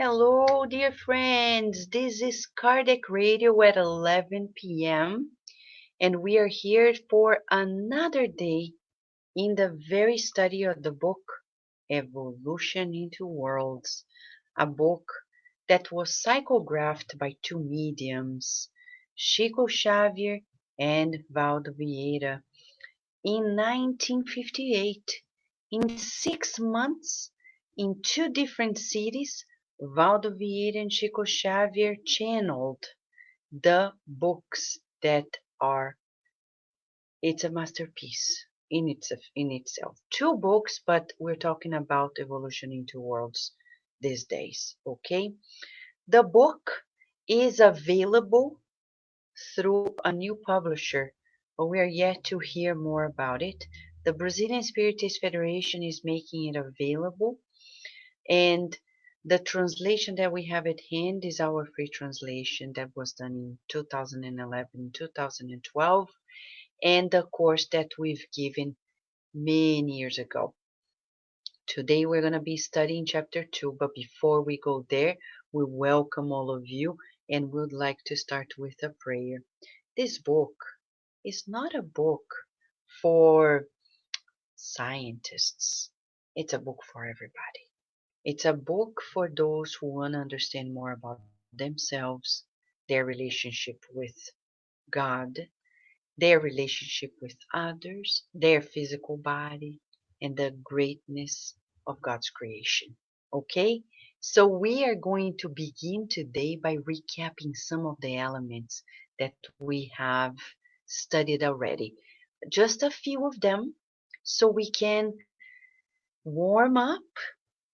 Hello, dear friends. This is Cardiac Radio at 11 p.m. and we are here for another day in the very study of the book Evolution into Worlds, a book that was psychographed by two mediums, Chico Xavier and Valdo Vieira, in 1958. In 6 months, in two different cities, Valdo Vieira and Chico Xavier channeled the books that are, it's a masterpiece in itself. Two books, but we're talking about Evolution into Worlds these days, okay? The book is available through a new publisher, but we are yet to hear more about it. The Brazilian Spiritist Federation is making it available, and the translation that we have at hand is our free translation that was done in 2011, 2012, and the course that we've given many years ago. Today we're going to be studying chapter 2, but before we go there, we welcome all of you and would like to start with a prayer. This book is not a book for scientists. It's a book for everybody. It's a book for those who want to understand more about themselves, their relationship with God, their relationship with others, their physical body, and the greatness of God's creation. Okay? So we are going to begin today by recapping some of the elements that we have studied already. Just a few of them so we can warm up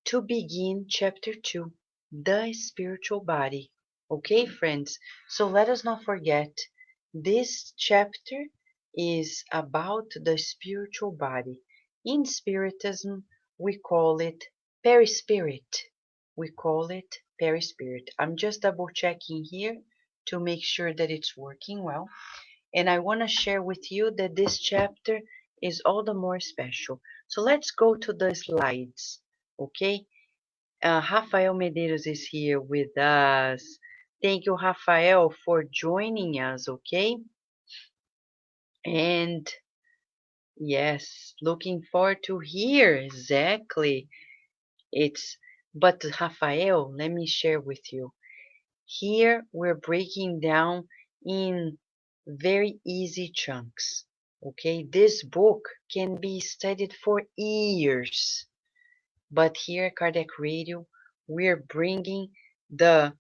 to begin chapter 2, the spiritual body. Okay, friends? So let us not forget this chapter is about the spiritual body. In Spiritism, we call it perispirit. We call it perispirit. I'm just double checking here to make sure that it's working well. And I want to share with you that this chapter is all the more special. So let's go to the slides, okay? Rafael Medeiros is here with us. Thank you, Rafael, for joining us, okay? And yes, looking forward to hear exactly. But Rafael, let me share with you. Here we're breaking down in very easy chunks. Okay, this book can be studied for years, but here at Cardiac Radio, we're bringing the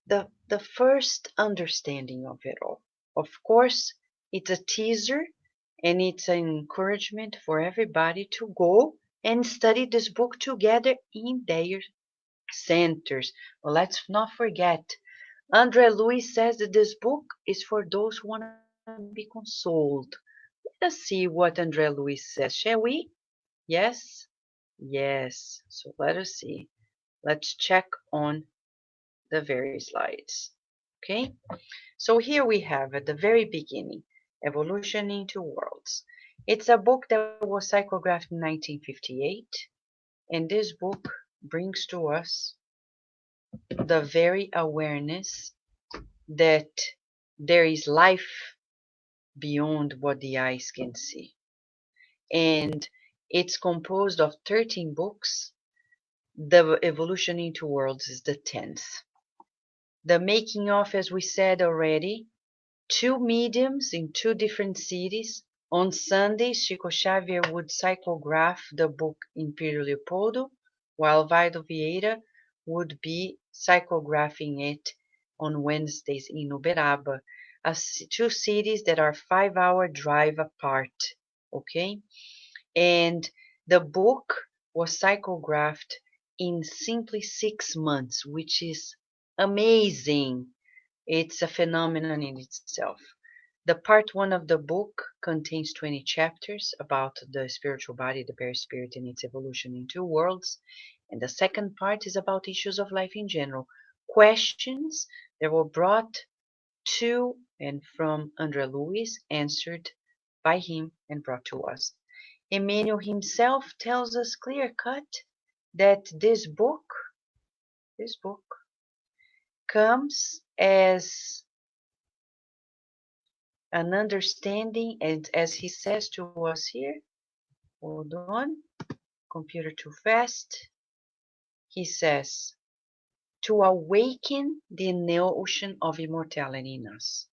the first understanding of it all. Of course, it's a teaser and it's an encouragement for everybody to go and study this book together in their centers. Well, let's not forget, Andre Luiz says that this book is for those who want to be consoled. Let us see what Andre Luiz says, shall we? Yes? Yes. So let us see. Let's check on the very slides. Okay? So here we have at the very beginning, Evolution into Worlds. It's a book that was psychographed in 1958, and this book brings to us the very awareness that there is life beyond what the eyes can see. And it's composed of 13 books. The Evolution into Worlds is the 10th. The making of, as we said already, two mediums in two different cities. On Sundays, Chico Xavier would psychograph the book Império Leopoldo, while Valdo Vieira would be psychographing it on Wednesdays in Uberaba, two cities that are 5-hour drive apart. Okay? And the book was psychographed in simply 6 months, which is amazing. It's a phenomenon in itself. The part 1 of the book contains 20 chapters about the spiritual body, the perispirit, and its evolution in two worlds. And the second part is about issues of life in general. Questions that were brought to and from Andre Luiz, answered by him and brought to us. Emmanuel himself tells us clear cut that this book this book comes as an understanding, and as he says to us here, hold on, computer too fast. He says, to awaken the notion of immortality in us.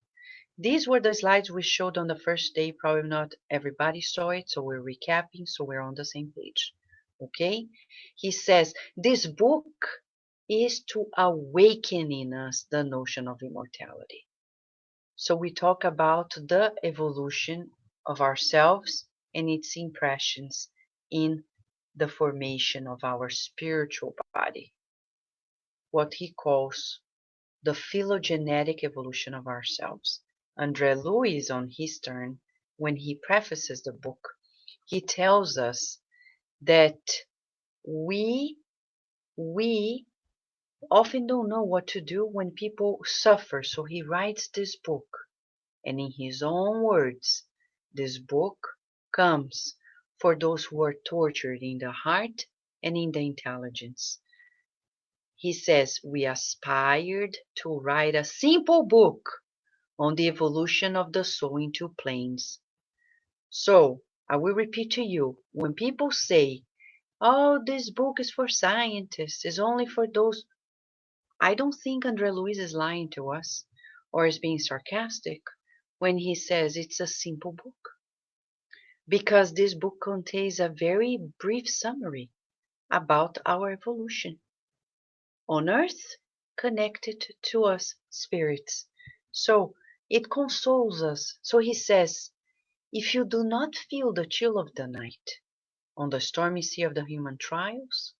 These were the slides we showed on the first day. Probably not everybody saw it, so we're recapping, so we're on the same page. Okay? He says, this book is to awaken in us the notion of immortality. So we talk about the evolution of ourselves and its impressions in the formation of our spiritual body, what he calls the phylogenetic evolution of ourselves. André Luiz, on his turn, when he prefaces the book, he tells us that we often don't know what to do when people suffer. So he writes this book, and in his own words, this book comes for those who are tortured in the heart and in the intelligence. He says we aspired to write a simple book on the evolution of the soul into planes. So, I will repeat to you, when people say, oh, this book is for scientists, it's only for those, I don't think André Luiz is lying to us or is being sarcastic when he says it's a simple book. Because this book contains a very brief summary about our evolution on earth, connected to us spirits. So it consoles us. So he says, if you do not feel the chill of the night on the stormy sea of the human trials,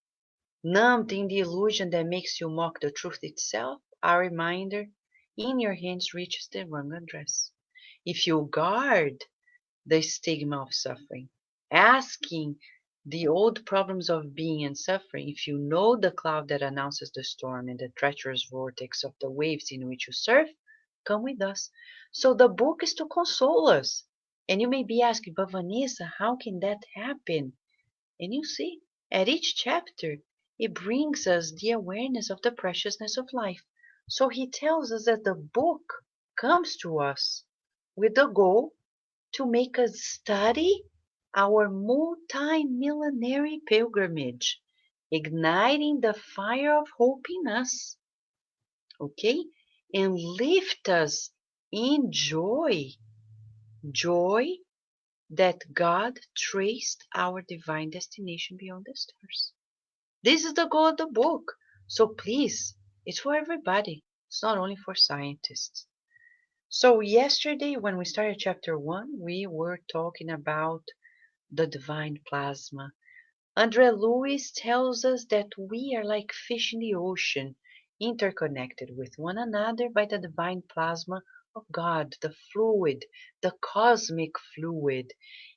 numbed in the illusion that makes you mock the truth itself, a reminder in your hands reaches the wrong address. If you guard the stigma of suffering, asking the old problems of being and suffering, if you know the cloud that announces the storm and the treacherous vortex of the waves in which you surf, come with us. So the book is to console us. And you may be asking, but Vanessa, how can that happen? And you see, at each chapter, it brings us the awareness of the preciousness of life. So he tells us that the book comes to us with the goal to make us study our multi-millenary pilgrimage, igniting the fire of hope in us, okay? And lift us in joy, joy that God traced our divine destination beyond the stars. This is the goal of the book. So please, it's for everybody. It's not only for scientists. So yesterday, when we started chapter 1, we were talking about the divine plasma. André Luiz tells us that we are like fish in the ocean, interconnected with one another by the divine plasma of God, the fluid, the cosmic fluid,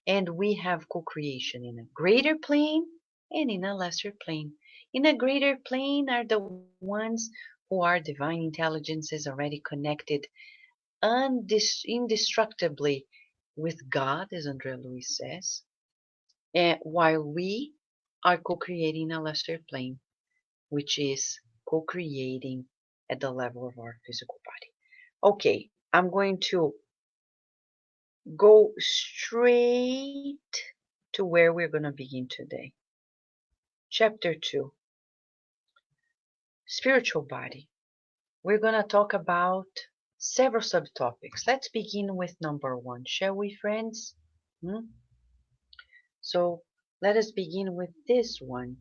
and we have co-creation in a greater plane and in a lesser plane. In a greater plane are the ones who are divine intelligences already connected indestructibly with God, as André Luiz says, and while we are co-creating a lesser plane, which is co-creating at the level of our physical body. Okay, I'm going to go straight to where we're going to begin today. Chapter 2, Spiritual Body. We're going to talk about several subtopics. Let's begin with number 1, shall we, friends? So let us begin with this one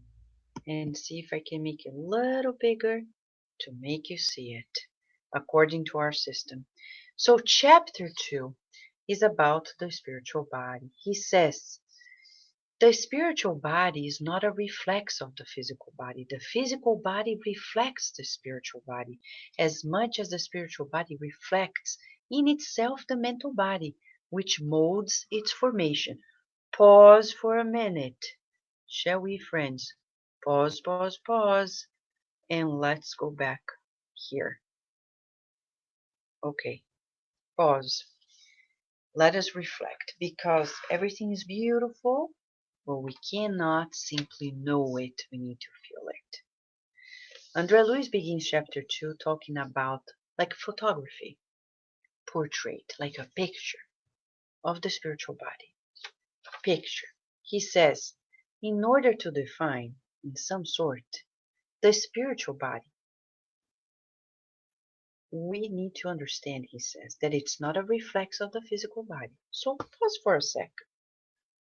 and see if I can make it a little bigger to make you see it according to our system. So chapter 2 is about the spiritual body. He says, the spiritual body is not a reflex of the physical body. The physical body reflects the spiritual body as much as the spiritual body reflects in itself the mental body, which molds its formation. Pause for a minute. Shall we, friends? Pause, pause, pause. And let's go back here. Okay, pause. Let us reflect, because everything is beautiful, but we cannot simply know it. We need to feel it. André Luiz begins chapter 2 talking about like photography, portrait, like a picture of the spiritual body. Picture. He says, in order to define, in some sort, the spiritual body, we need to understand, he says, that it's not a reflex of the physical body. So pause for a second.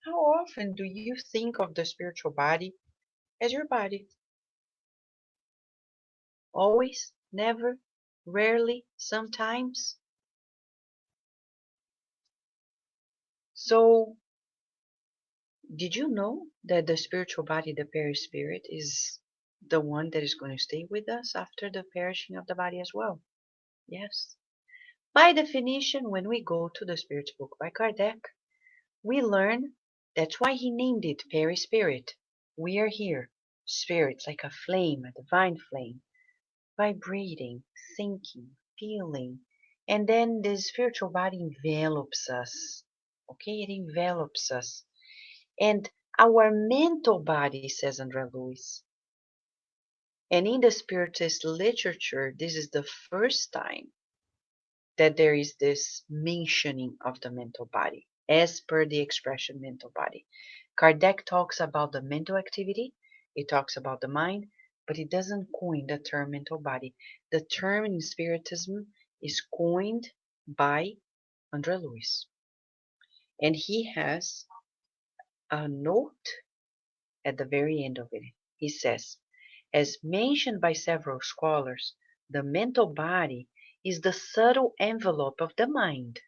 How often do you think of the spiritual body as your body? Always? Never? Rarely? Sometimes? So, did you know that the spiritual body, the perispirit, is the one that is going to stay with us after the perishing of the body as well? Yes. By definition, when we go to the Spirit's book by Kardec, we learn that's why he named it perispirit. We are here, spirit, like a flame, a divine flame, vibrating, thinking, feeling, and then the spiritual body envelops us. Okay, it envelops us. And our mental body, says André Luiz. And in the Spiritist literature, this is the first time that there is this mentioning of the mental body, as per the expression mental body. Kardec talks about the mental activity, he talks about the mind, but he doesn't coin the term mental body. The term in Spiritism is coined by André Luiz. And he has a note at the very end of it. He says, as mentioned by several scholars, the mental body is the subtle envelope of the mind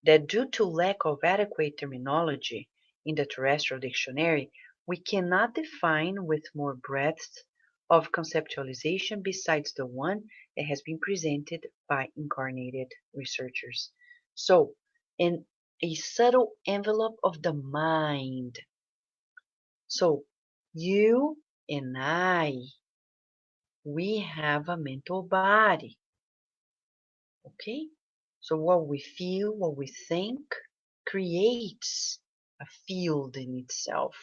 that due to lack of adequate terminology in the terrestrial dictionary, we cannot define with more breadth of conceptualization besides the one that has been presented by incarnated researchers. So, in a subtle envelope of the mind. So, you and I, we have a mental body. Okay? So what we feel, what we think, creates a field in itself.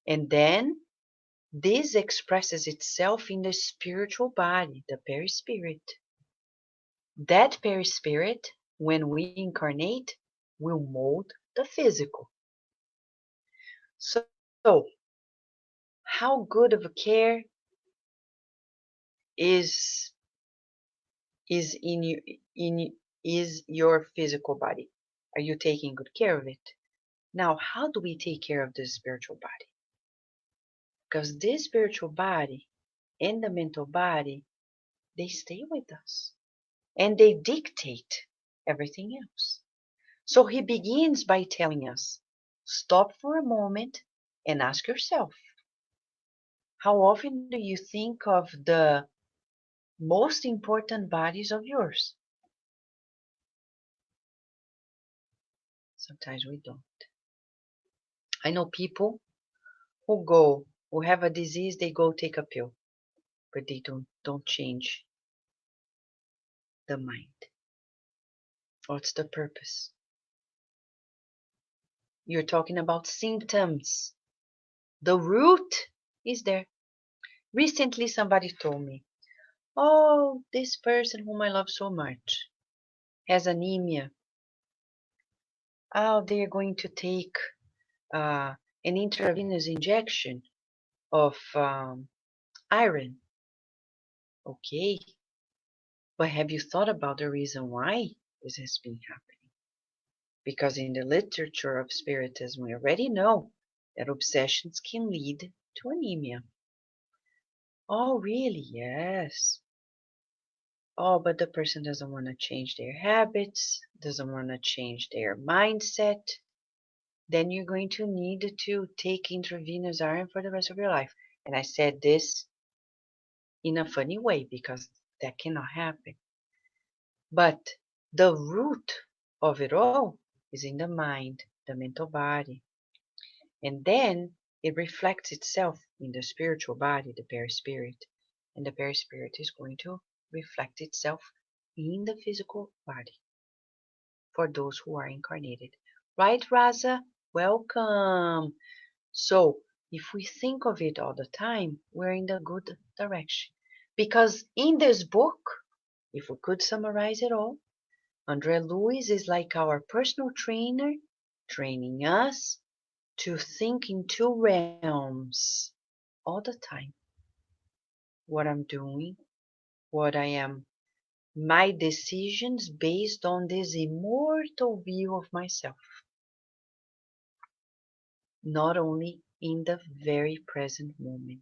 And then this expresses itself in the spiritual body, the perispirit. That perispirit, when we incarnate, will mold the physical. So how good of a care is is your physical body? Are you taking good care of it? Now, how do we take care of this spiritual body? Because this spiritual body and the mental body, they stay with us and they dictate everything else. So he begins by telling us, stop for a moment and ask yourself, how often do you think of the most important bodies of yours? Sometimes we don't. I know people who have a disease, they go take a pill, but they don't change the mind. What's the purpose? You're talking about symptoms. The root is there. Recently, somebody told me, oh, this person whom I love so much has anemia. Oh, they're going to take an intravenous injection of iron. Okay, but have you thought about the reason why this has been happening? Because in the literature of Spiritism, we already know that obsessions can lead to anemia. Oh, really? Yes. Oh, but the person doesn't want to change their habits, doesn't want to change their mindset. Then you're going to need to take intravenous iron for the rest of your life. And I said this in a funny way because that cannot happen. But the root of it all is in the mind, the mental body. And then it reflects itself in the spiritual body, the perispirit. And the perispirit is going to reflect itself in the physical body for those who are incarnated. Right, Raza? Welcome. So If we think of it all the time, we're in the good direction. Because in this book, if we could summarize it all, Andre Luiz is like our personal trainer, training us to think in two realms all the time. What I'm doing, what I am, my decisions based on this immortal view of myself. Not only in the very present moment.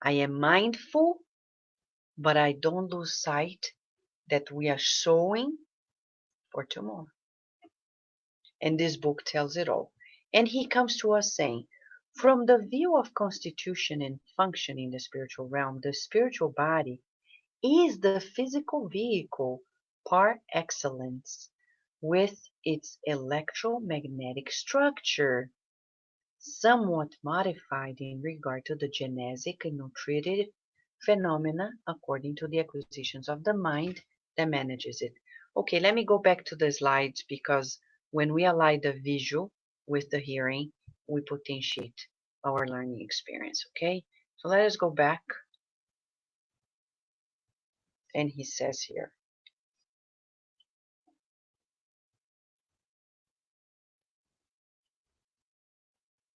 I am mindful, but I don't lose sight that we are sowing for tomorrow. And this book tells it all. And he comes to us saying, from the view of constitution and function in the spiritual realm, the spiritual body is the physical vehicle par excellence with its electromagnetic structure, somewhat modified in regard to the genesic and nutritive phenomena according to the acquisitions of the mind that manages it. Okay, let me go back to the slides because when we align the visual with the hearing, we potentiate our learning experience, okay? So let us go back, and he says here,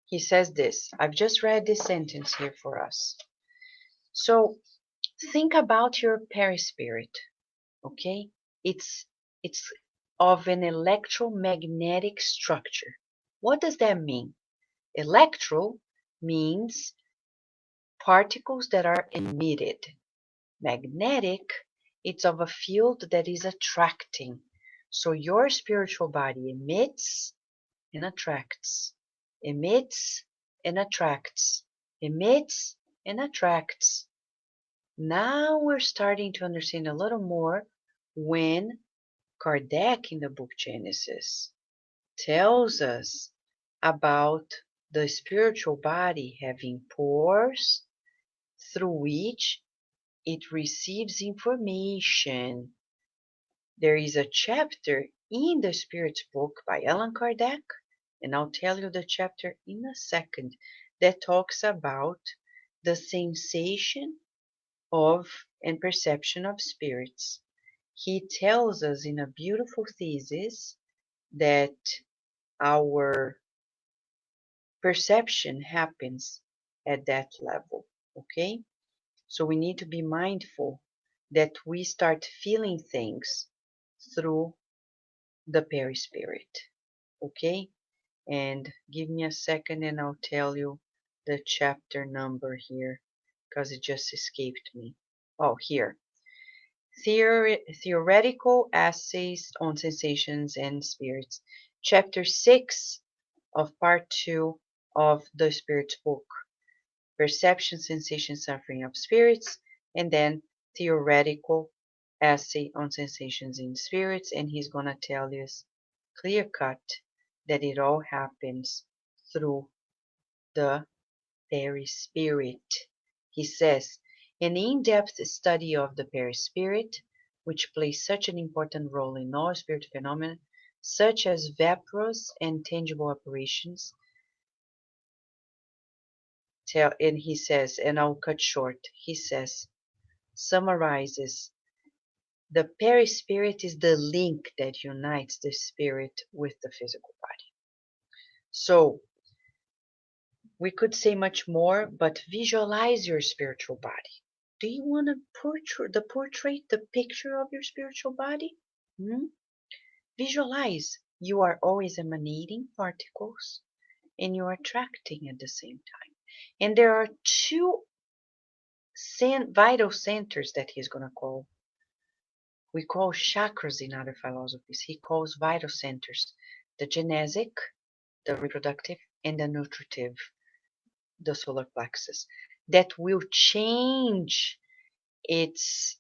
he says this. I've just read this sentence here for us. So think about your perispirit, okay? It's it's of an electromagnetic structure. What does that mean? Electro means particles that are emitted. Magnetic, it's of a field that is attracting. So your spiritual body emits and attracts, emits and attracts, emits and attracts. Now we're starting to understand a little more when Kardec in the book Genesis tells us about the spiritual body having pores through which it receives information. There is a chapter in the Spirit's book by Allan Kardec, and I'll tell you the chapter in a second, that talks about the sensation of and perception of spirits. He tells us in a beautiful thesis that our perception happens at that level, okay? So we need to be mindful that we start feeling things through the perispirit, okay? And give me a second and I'll tell you the chapter number here because it just escaped me. Oh, here. Theoretical Essays on Sensations and Spirits. Chapter 6 of Part 2 of the Spirit's book. Perception, Sensation, Suffering of Spirits, and then Theoretical Essay on Sensations in Spirits, and he's going to tell us clear cut that it all happens through the perispirit. He says, an in-depth study of the perispirit, which plays such an important role in all spirit phenomena, such as vaporous and tangible operations, and he says, and I'll cut short, he says, summarizes, the perispirit is the link that unites the spirit with the physical body. So, we could say much more, but visualize your spiritual body. Do you want to portrait, the picture of your spiritual body? Visualize. You are always emanating particles and you are attracting at the same time. And there are two vital centers that he's going to call. We call chakras in other philosophies. He calls vital centers. The genesic, the reproductive, and the nutritive, the solar plexus, that will change its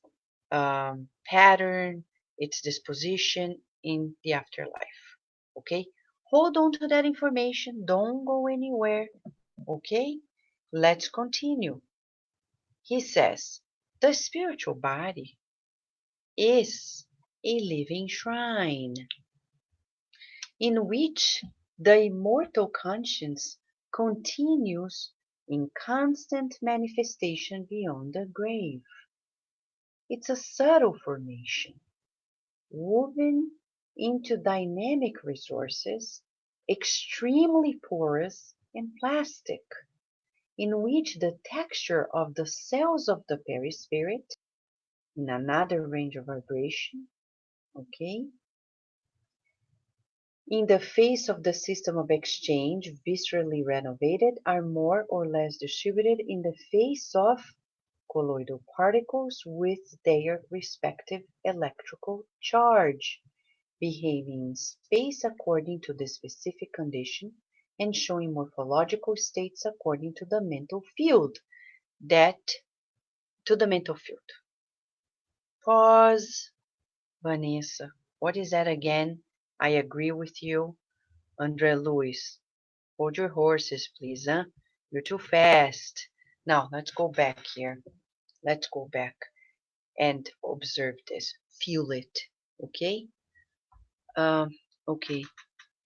pattern, its disposition in the afterlife. Okay? Hold on to that information. Don't go anywhere. Okay? Let's continue. He says, the spiritual body is a living shrine in which the immortal conscience continues in constant manifestation beyond the grave. It's a subtle formation, woven into dynamic resources, extremely porous and plastic, in which the texture of the cells of the perispirit, in another range of vibration, okay, in the face of the system of exchange viscerally renovated, are more or less distributed in the face of colloidal particles with their respective electrical charge, behaving in space according to the specific condition and showing morphological states according to the mental field. Pause. Vanessa, what is that again? I agree with you. Andre Luiz, hold your horses, please, huh? You're too fast. Now, let's go back here. Let's go back and observe this. Feel it, okay? Um, okay.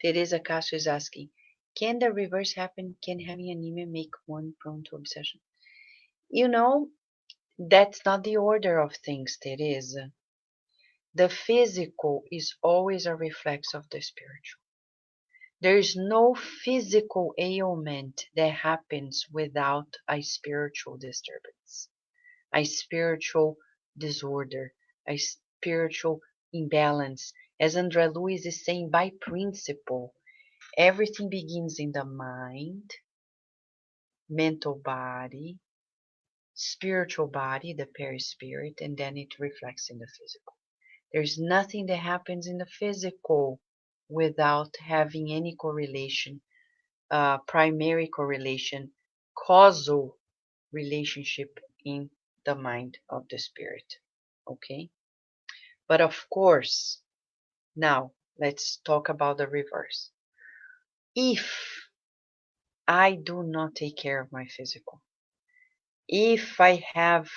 Teresa Castro is asking, can the reverse happen? Can having anemia make one prone to obsession? You know, that's not the order of things, Teresa. The physical is always a reflex of the spiritual. There is no physical ailment that happens without a spiritual disturbance, a spiritual disorder, a spiritual imbalance. As André Luiz is saying, by principle, everything begins in the mind, mental body, spiritual body, the perispirit, and then it reflects in the physical. There's nothing that happens in the physical without having any correlation, primary correlation, causal relationship in the mind of the spirit. Okay? But of course, now let's talk about the reverse. If I do not take care of my physical, if I have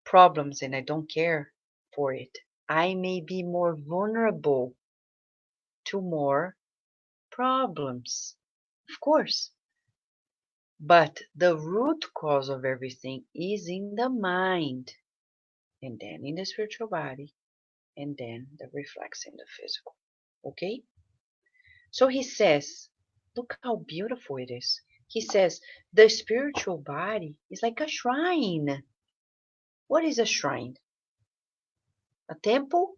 problems and I don't care for it, I may be more vulnerable to more problems. Of course. But the root cause of everything is in the mind, and then in the spiritual body, and then the reflex in the physical. Okay? So he says, look how beautiful it is. He says, the spiritual body is like a shrine. What is a shrine? A temple?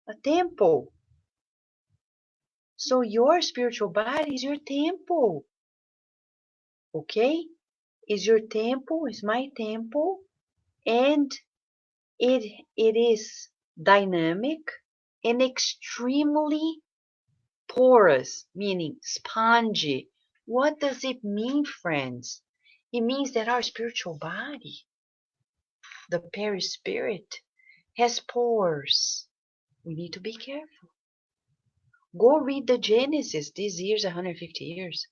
A temple. So your spiritual body is your temple. Okay? Is your temple, is my temple, and it is dynamic and extremely porous, meaning spongy. What does it mean, friends? It means that our spiritual body, the perispirit, has pores. We need to be careful. Go read the Genesis. This year's 150 years.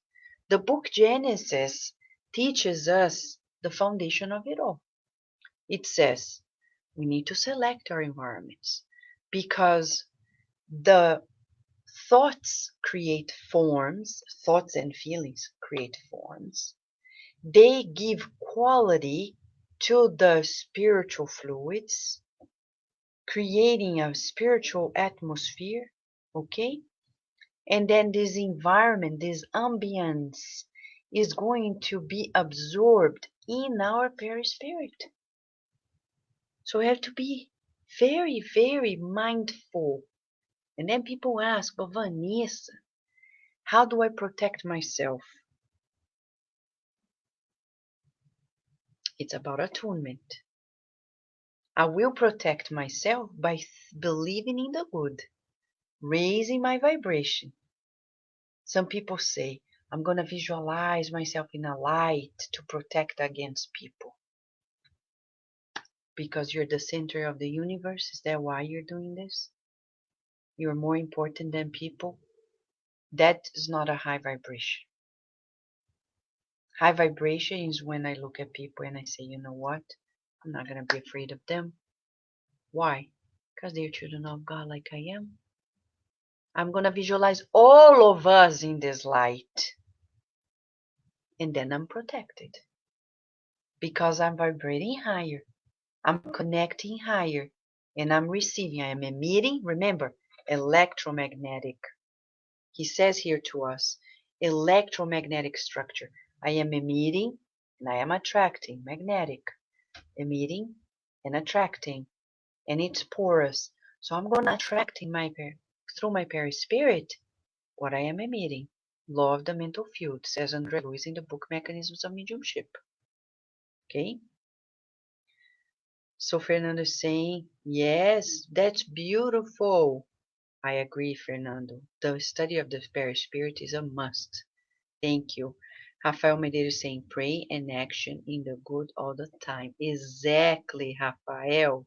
The book Genesis teaches us the foundation of it all. It says we need to select our environments because the thoughts create forms, thoughts and feelings create forms. They give quality to the spiritual fluids, creating a spiritual atmosphere, okay? And then this environment, this ambience is going to be absorbed in our perispirit. So we have to be very, very mindful. And then people ask, but Vanessa, how do I protect myself? It's about attunement. I will protect myself by believing in the good, raising my vibration. Some people say, I'm going to visualize myself in a light to protect against people. Because you're the center of the universe? Is that why you're doing this? You're more important than people? That is not a high vibration. High vibration is when I look at people and I say, you know what? I'm not going to be afraid of them. Why? Because they're children of God like I am. I'm going to visualize all of us in this light. and then I'm protected because I'm vibrating higher. I'm connecting higher and I'm receiving. I am emitting, remember, electromagnetic. He says here to us, electromagnetic structure. I am emitting and I am attracting, magnetic, emitting and attracting, and it's porous. So I'm going to attract through my perispirit what I am emitting. Law of the mental field, says André Luiz in the book Mechanisms of Mediumship. Okay? So Fernando is saying, yes, that's beautiful. I agree, Fernando. The study of the perispirit is a must. Thank you. Rafael Medeiros saying, pray and action in the good all the time. Exactly, Rafael.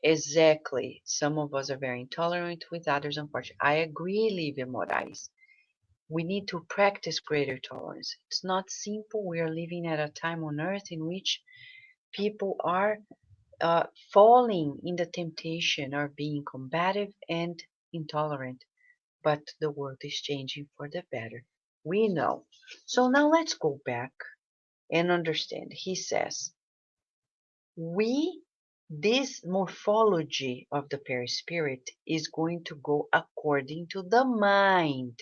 Exactly. Some of us are very intolerant with others, unfortunately. I agree, Livia Moraes. We need to practice greater tolerance. It's not simple. We are living at a time on earth in which people are falling in the temptation of being combative and intolerant. But the world is changing for the better. We know. So now let's go back and understand. He says, this morphology of the perispirit is going to go according to the mind.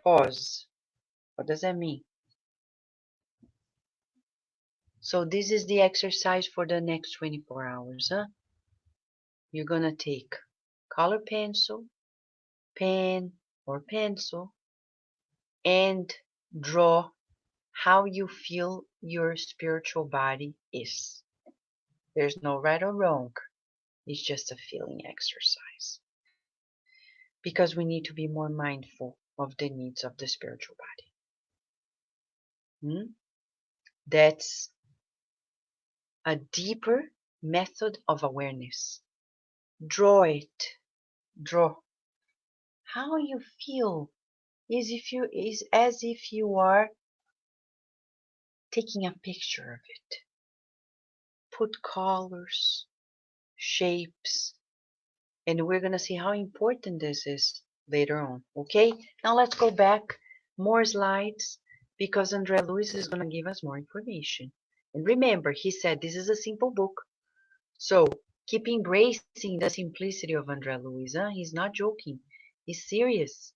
Pause. What does that mean? So this is the exercise for the next 24 hours. You're going to take color pencil, pen or pencil, and draw how you feel your spiritual body is. There's no right or wrong. It's just a feeling exercise. Because we need to be more mindful of the needs of the spiritual body. That's a deeper method of awareness. Draw it. Draw. How you feel is as if you are taking a picture of it. Put colors, shapes, and we're going to see how important this is later on. Okay, now let's go back more slides because André Luiz is going to give us more information. And remember, he said this is a simple book. So keep embracing the simplicity of André Luiz. He's not joking. He's serious.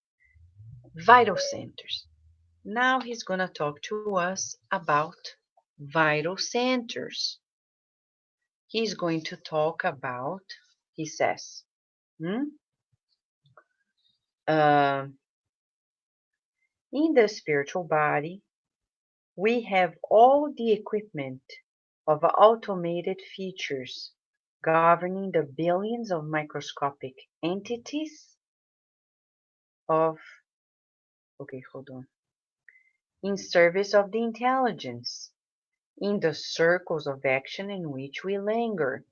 Vital centers. Now he's going to talk to us about vital centers. He's going to talk about, he says, in the spiritual body, we have all the equipment of automated features governing the billions of microscopic entities in service of the intelligence, in the circles of action in which we linger.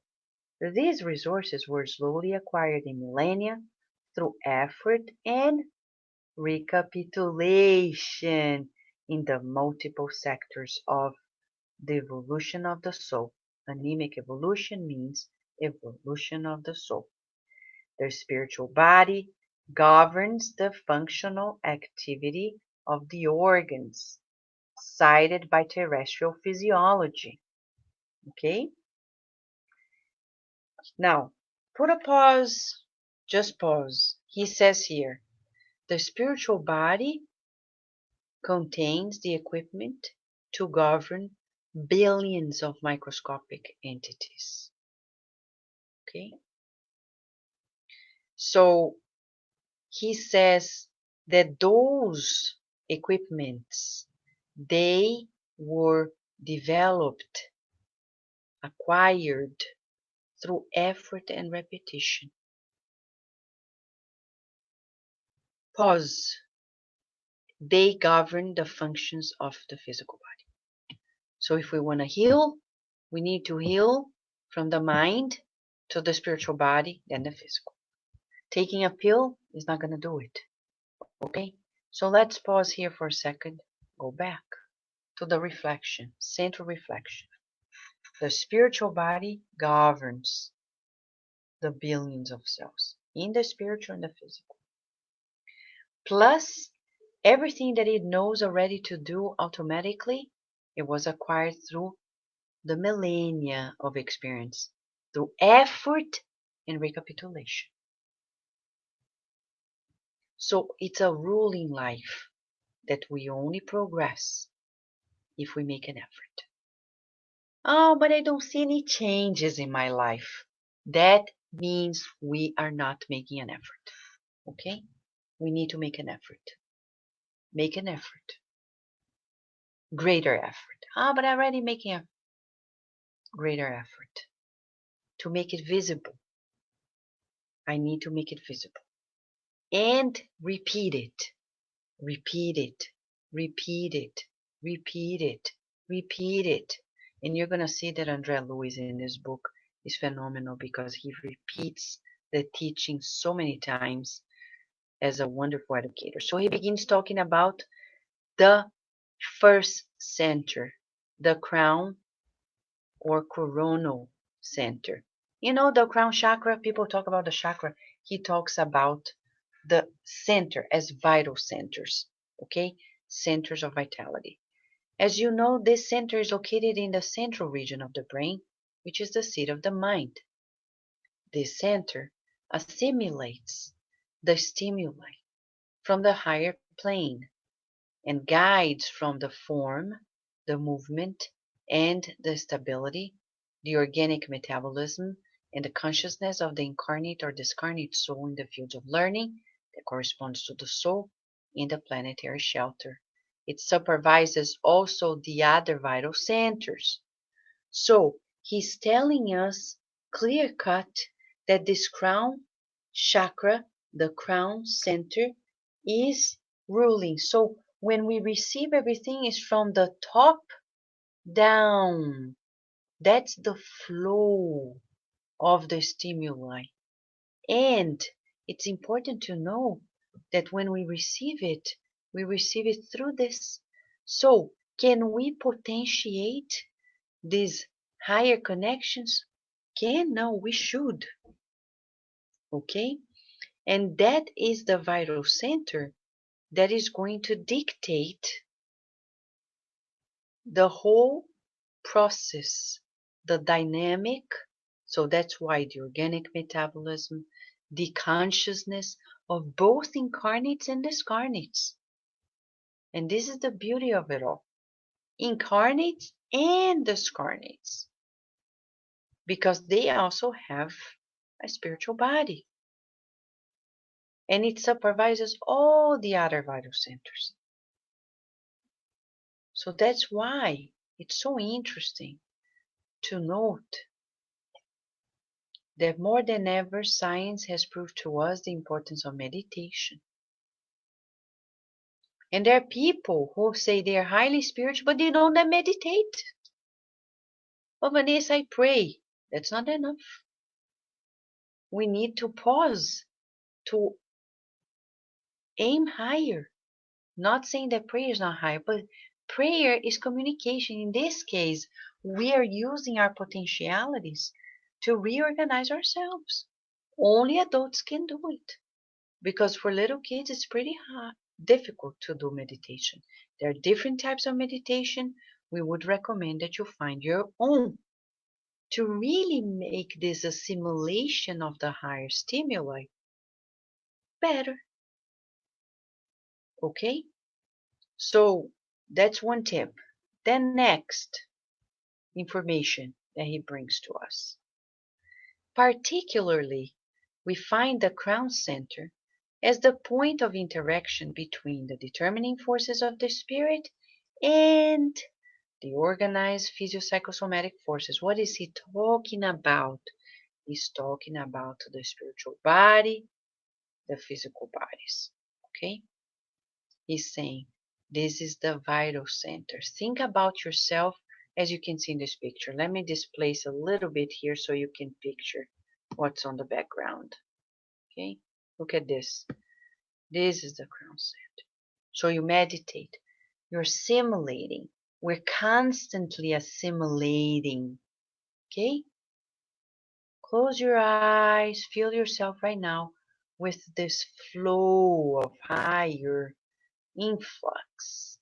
These resources were slowly acquired in millennia through effort and recapitulation in the multiple sectors of the evolution of the soul. Anemic evolution means evolution of the soul. The spiritual body governs the functional activity of the organs cited by terrestrial physiology. Okay? Now, put a pause, just pause. He says here, the spiritual body contains the equipment to govern billions of microscopic entities. Okay? So he says that those equipments, they were developed, acquired through effort and repetition. Pause. They govern the functions of the physical body. So if we want to heal, we need to heal from the mind to the spiritual body, then the physical. Taking a pill is not going to do it. Okay? So let's pause here for a second. Go back to the reflection, central reflection. The spiritual body governs the billions of cells in the spiritual and the physical. Plus, Everything that it knows already to do automatically, it was acquired through the millennia of experience, through effort and recapitulation. So it's a rule in life that we only progress if we make an effort. Oh, but I don't see any changes in my life. That means we are not making an effort. Okay? We need to make an effort. Make an effort. Greater effort. Ah, but I'm already making a greater effort. To make it visible, I need to make it visible. And repeat it. Repeat it. Repeat it. Repeat it. Repeat it. And you're going to see that André Luiz in this book is phenomenal because he repeats the teaching so many times as a wonderful educator. So he begins talking about the first center, the crown or coronal center. You know, the crown chakra, people talk about the chakra. He talks about the center as vital centers, okay? Centers of vitality. As you know, this center is located in the central region of the brain, which is the seat of the mind. This center assimilates the stimuli from the higher plane and guides from the form, the movement, and the stability, the organic metabolism, and the consciousness of the incarnate or discarnate soul in the fields of learning that corresponds to the soul in the planetary shelter. It supervises also the other vital centers. So he's telling us clear cut that this crown chakra, the crown center, is ruling. So when we receive everything is from the top down. That's the flow of the stimuli. And it's important to know that when we receive it through this. So can we potentiate these higher connections? Can? No, we should. Okay? And that is the vital center that is going to dictate the whole process, the dynamic. So that's why the organic metabolism, the consciousness of both incarnates and discarnates. And this is the beauty of it all. Incarnates and discarnates. Because they also have a spiritual body. And it supervises all the other vital centers. So that's why it's so interesting to note that more than ever science has proved to us the importance of meditation. And there are people who say they are highly spiritual, but they don't meditate. Oh, Vanessa, I pray. That's not enough. We need to pause, to aim higher. Not saying that prayer is not higher, but prayer is communication. In this case, we are using our potentialities to reorganize ourselves. Only adults can do it. Because for little kids, it's pretty difficult to do meditation. There are different types of meditation. We would recommend that you find your own to really make this assimilation of the higher stimuli better. Okay? So that's one tip. Then next information that he brings to us. Particularly, we find the crown center as the point of interaction between the determining forces of the spirit and the organized physiopsychosomatic forces. What is he talking about? He's talking about the spiritual body, the physical bodies. Okay? He's saying this is the vital center. Think about yourself as you can see in this picture. Let me displace a little bit here so you can picture what's on the background. Okay? Look at this. This is the crown center. So you meditate. You're assimilating. We're constantly assimilating. Okay? Close your eyes. Feel yourself right now with this flow of higher influx.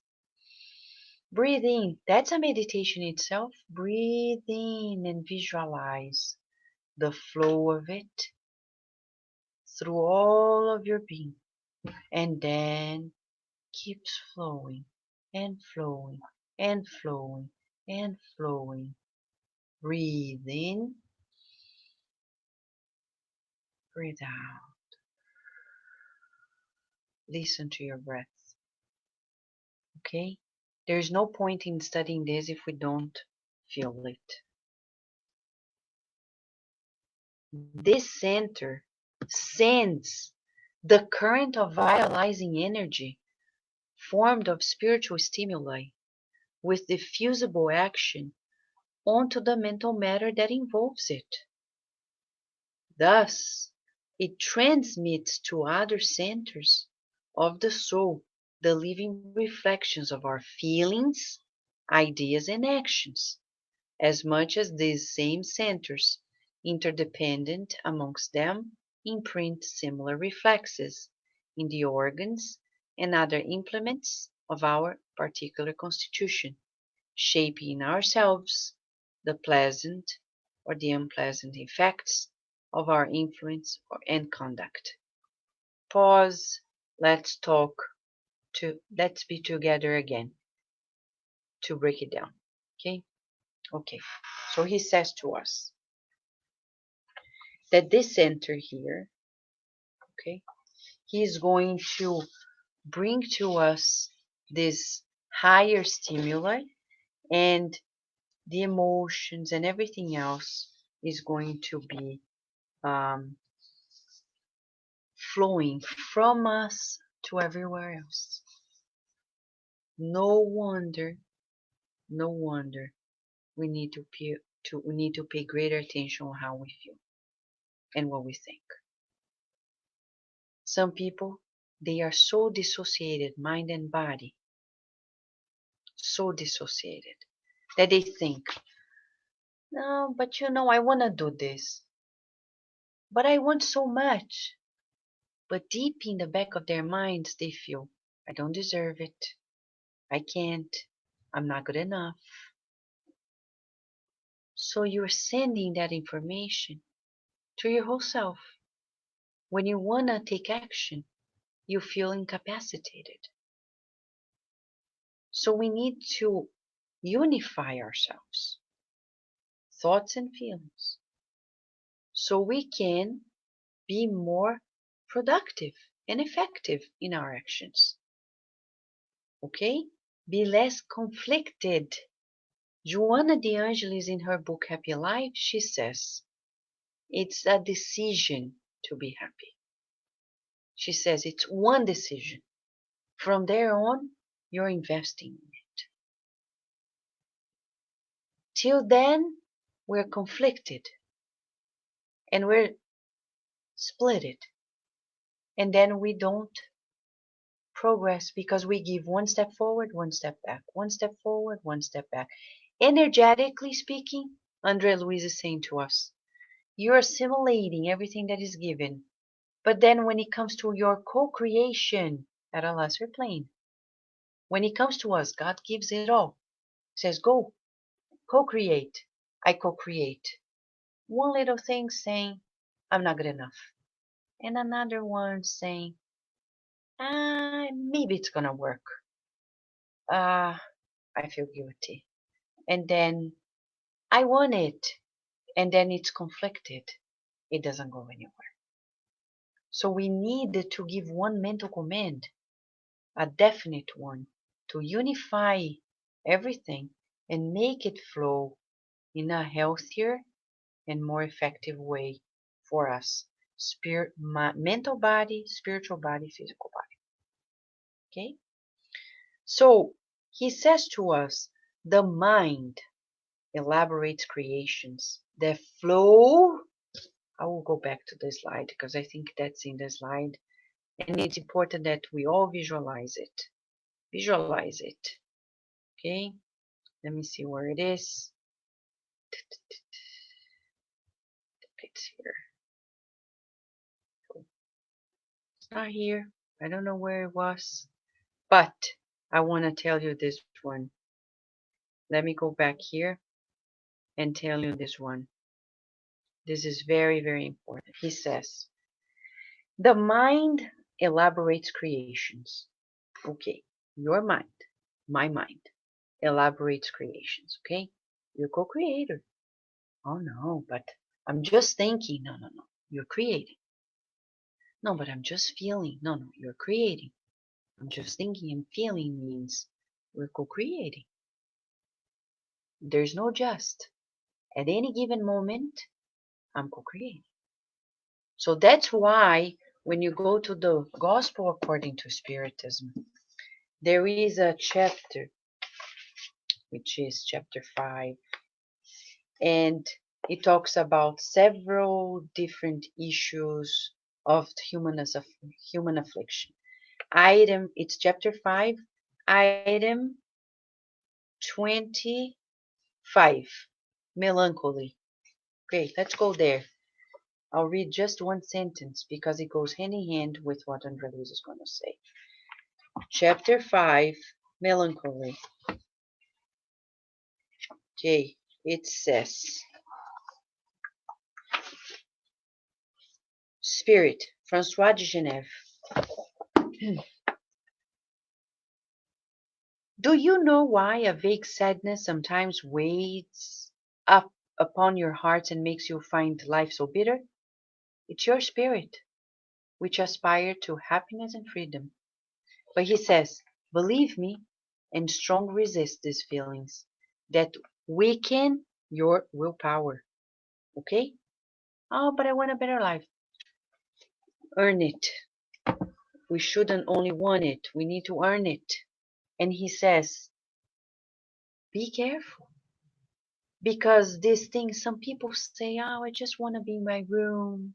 Breathe in. That's a meditation itself. Breathe in and visualize the flow of it through all of your being. And then keeps flowing and flowing and flowing and flowing. Breathe in, breathe out. Listen to your breath. Okay? There's no point in studying this if we don't feel it. This center sends the current of vitalizing energy formed of spiritual stimuli with diffusible action onto the mental matter that involves it. Thus, it transmits to other centers of the soul the living reflections of our feelings, ideas, and actions, as much as these same centers, interdependent amongst them, imprint similar reflexes in the organs and other implements of our particular constitution, shaping in ourselves the pleasant or the unpleasant effects of our influence and conduct. Pause. Let's be together again to break it down. Okay? Okay. So he says to us that this center here, okay, he is going to bring to us this higher stimuli, and the emotions and everything else is going to be flowing from us to everywhere else. No wonder we need to pay greater attention on how we feel and what we think. Some people, they are so dissociated, mind and body, so dissociated, that they think, no, but I want to do this, but I want so much. But deep in the back of their minds, they feel, I don't deserve it. I can't. I'm not good enough. So you're sending that information to your whole self. When you want to take action, you feel incapacitated. So we need to unify ourselves, thoughts and feelings, so we can be more productive and effective in our actions. Okay? Be less conflicted. Joana de Angelis, in her book Happy Life, she says, it's a decision to be happy. She says it's one decision. From there on, you're investing in it. Till then, we're conflicted and we're splitted. And then we don't progress because we give one step forward, one step back, one step forward, one step back. Energetically speaking, Andre Luiz is saying to us, you're assimilating everything that is given. But then when it comes to your co-creation at a lesser plane, when it comes to us, God gives it all. He says, go, co-create. I co-create. One little thing saying, I'm not good enough. And another one saying, maybe it's going to work. I feel guilty. And then I want it. And then it's conflicted. It doesn't go anywhere. So we need to give one mental command, a definite one, to unify everything and make it flow in a healthier and more effective way for us. Mental body, spiritual body, physical body. Okay? So he says to us, the mind elaborates creations that flow. I will go back to the slide because I think that's in the slide. And it's important that we all visualize it. Visualize it. Okay? Let me see where it is. It's here. It's not here. I don't know where it was. But I want to tell you this one. Let me go back here and tell you this one. This is very, very important. He says, the mind elaborates creations. Okay, your mind, my mind, elaborates creations. Okay, you're co-creator. Oh no, but I'm just thinking. No, no, no. You're creating. No, but I'm just feeling. No, no, you're creating. I'm just thinking and feeling means we're co-creating. There's no just. At any given moment, I'm co-creating. So that's why when you go to the Gospel according to Spiritism, there is a chapter, which is chapter 5, and it talks about several different issues of human affliction. It's chapter 5, item 25, melancholy. Okay, let's go there. I'll read just one sentence because it goes hand in hand with what Andre Luiz is going to say. Chapter 5, melancholy. Okay, it says, Spirit, François de Genève. Do you know why a vague sadness sometimes weighs up upon your heart and makes you find life so bitter? It's your spirit, which aspire to happiness and freedom. But he says, believe me, and strong resist these feelings that weaken your willpower. Okay? Oh, but I want a better life. Earn it. We shouldn't only want it, we need to earn it. And he says, be careful. Because these things, some people say, oh, I just want to be in my room.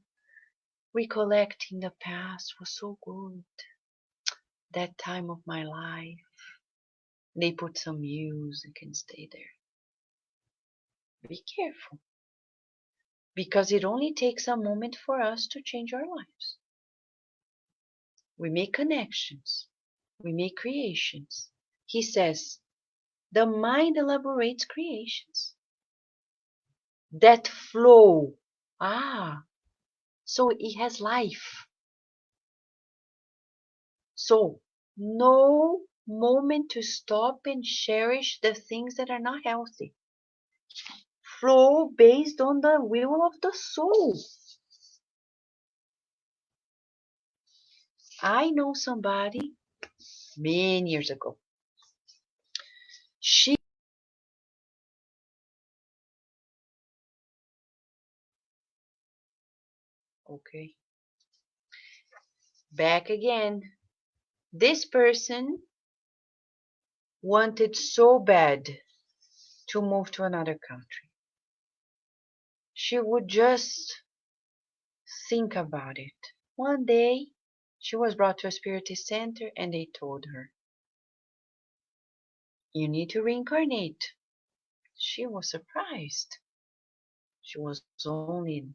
Recollecting the past was so good. That time of my life. They put some music and stay there. Be careful. Because it only takes a moment for us to change our lives. We make connections. We make creations. He says, the mind elaborates creations that flow. So it has life. So no moment to stop and cherish the things that are not healthy. Flow based on the will of the soul. I know somebody many years ago. She okay. Back again. This person wanted so bad to move to another country. She would just think about it. One day, she was brought to a spiritist center and they told her, you need to reincarnate. She was surprised. She was only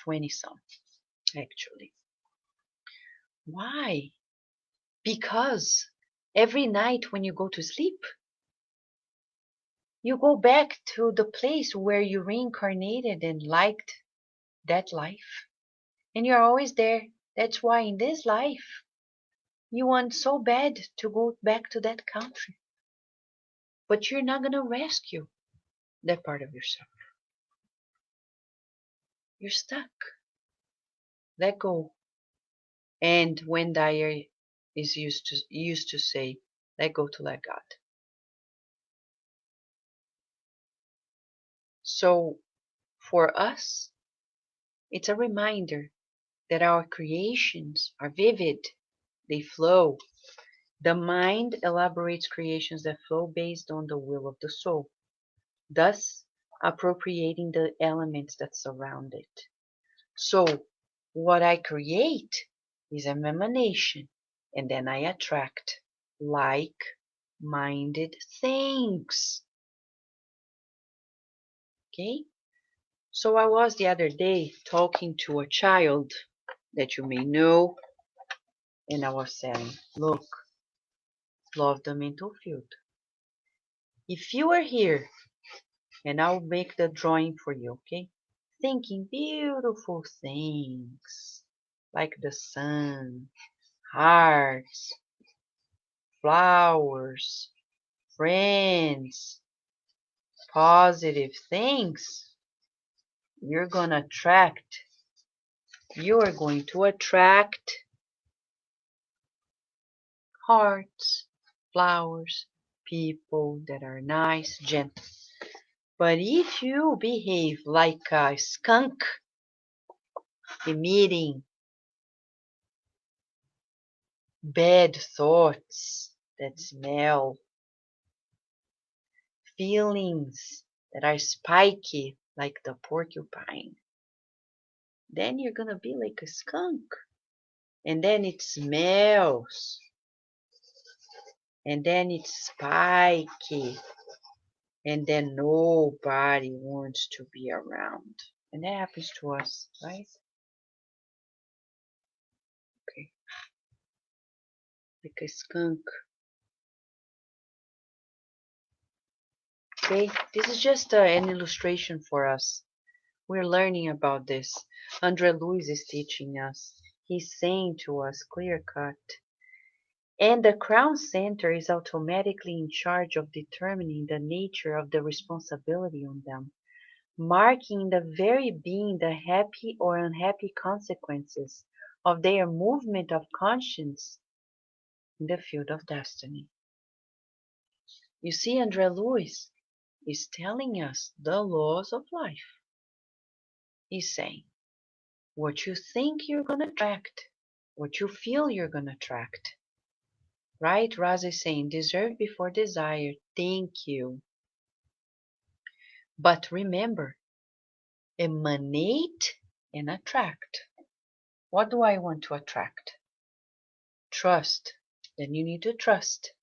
20 something, actually. Why? Because every night when you go to sleep, you go back to the place where you reincarnated and liked that life. And you're always there. That's why in this life, you want so bad to go back to that country. But you're not going to rescue that part of yourself. You're stuck. Let go. And when Dyer is used to say, let go to let God. So for us, it's a reminder that our creations are vivid. They flow. The mind elaborates creations that flow based on the will of the soul, thus appropriating the elements that surround it. So what I create is an emanation, and then I attract like-minded things. Okay? So I was the other day talking to a child that you may know, and I was saying, look, law of the mental field. If you are here, and I'll make the drawing for you, okay? Thinking beautiful things like the sun, hearts, flowers, friends, positive things, you're going to attract. You are going to attract hearts, flowers, people that are nice, gentle. But if you behave like a skunk, emitting bad thoughts that smell, feelings that are spiky like the porcupine, then you're gonna be like a skunk. And then it smells. And then it's spiky. And then nobody wants to be around. And that happens to us, right? Okay. Like a skunk. Okay, this is just an illustration for us. We're learning about this. Andre Luiz is teaching us. He's saying to us clear cut. And the Crown Center is automatically in charge of determining the nature of the responsibility on them, marking the very being the happy or unhappy consequences of their movement of conscience in the field of destiny. You see, Andre Luiz is telling us the laws of life. He's saying, what you think you're going to attract, what you feel you're going to attract. Right? Raza is saying, deserve before desire. Thank you. But remember, emanate and attract. What do I want to attract? Trust. Then you need to trust.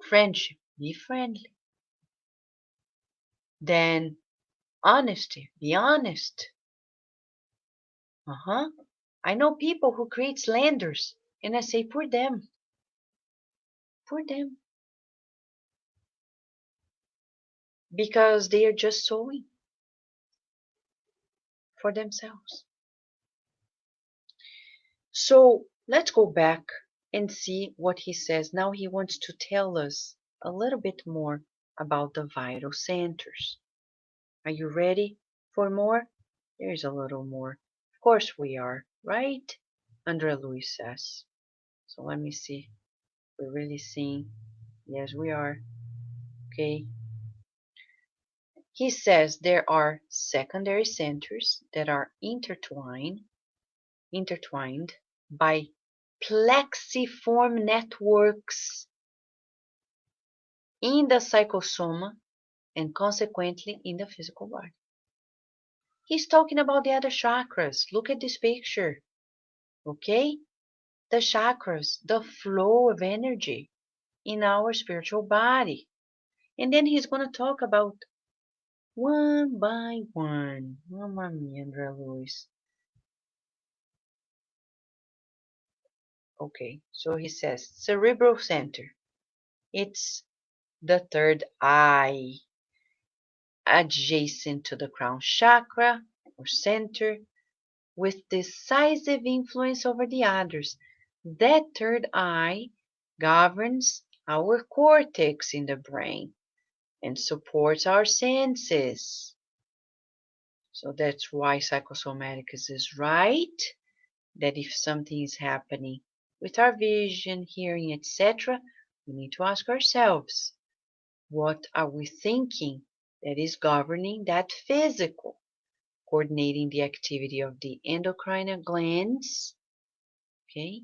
Friendship. Be friendly. Then honesty. Be honest. I know people who create slanders, and I say, poor them. Poor them. Because they are just sowing for themselves. So let's go back and see what he says. Now he wants to tell us a little bit more about the vital centers. Are you ready for more? There's a little more. Of course we are, right? Andre Luiz says. So let me see. We're really seeing. Yes, we are. Okay. He says there are secondary centers that are intertwined by plexiform networks in the psychosoma and consequently in the physical body. He's talking about the other chakras. Look at this picture. Okay? The chakras, the flow of energy in our spiritual body. And then he's going to talk about one by one. Mamma mia, Andrea Luiz. Okay, so he says cerebral center. It's the third eye, adjacent to the crown chakra or center, with decisive influence over the others. That third eye governs our cortex in the brain and supports our senses. So that's why psychosomatics is right, that if something is happening with our vision, hearing, etc., we need to ask ourselves, what are we thinking that is governing that physical, coordinating the activity of the endocrine glands, okay,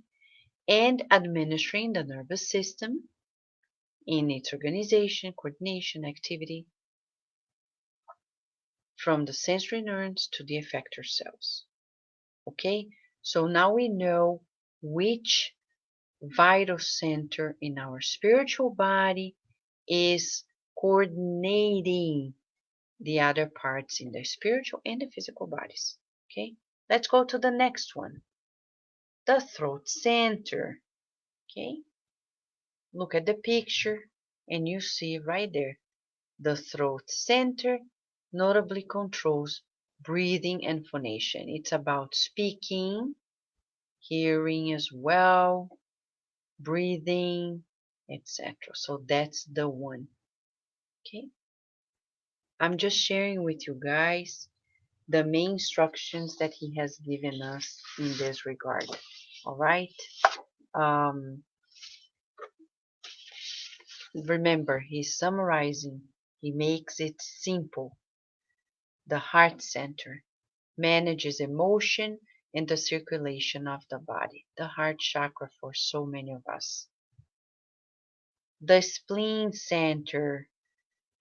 and administering the nervous system in its organization, coordination, activity, from the sensory neurons to the effector cells. Okay, so now we know which vital center in our spiritual body is coordinating the other parts in the spiritual and the physical bodies. Okay, let's go to the next one. The throat center. Okay, Look at the picture and you see right there. The throat center notably controls breathing and phonation. It's about speaking, hearing as well, breathing, etc. So that's the one. Okay. I'm just sharing with you guys the main instructions that he has given us in this regard. All right. Um, Remember, he's summarizing. He makes it simple. The heart center manages emotion and the circulation of the body. The heart chakra for so many of us. The spleen center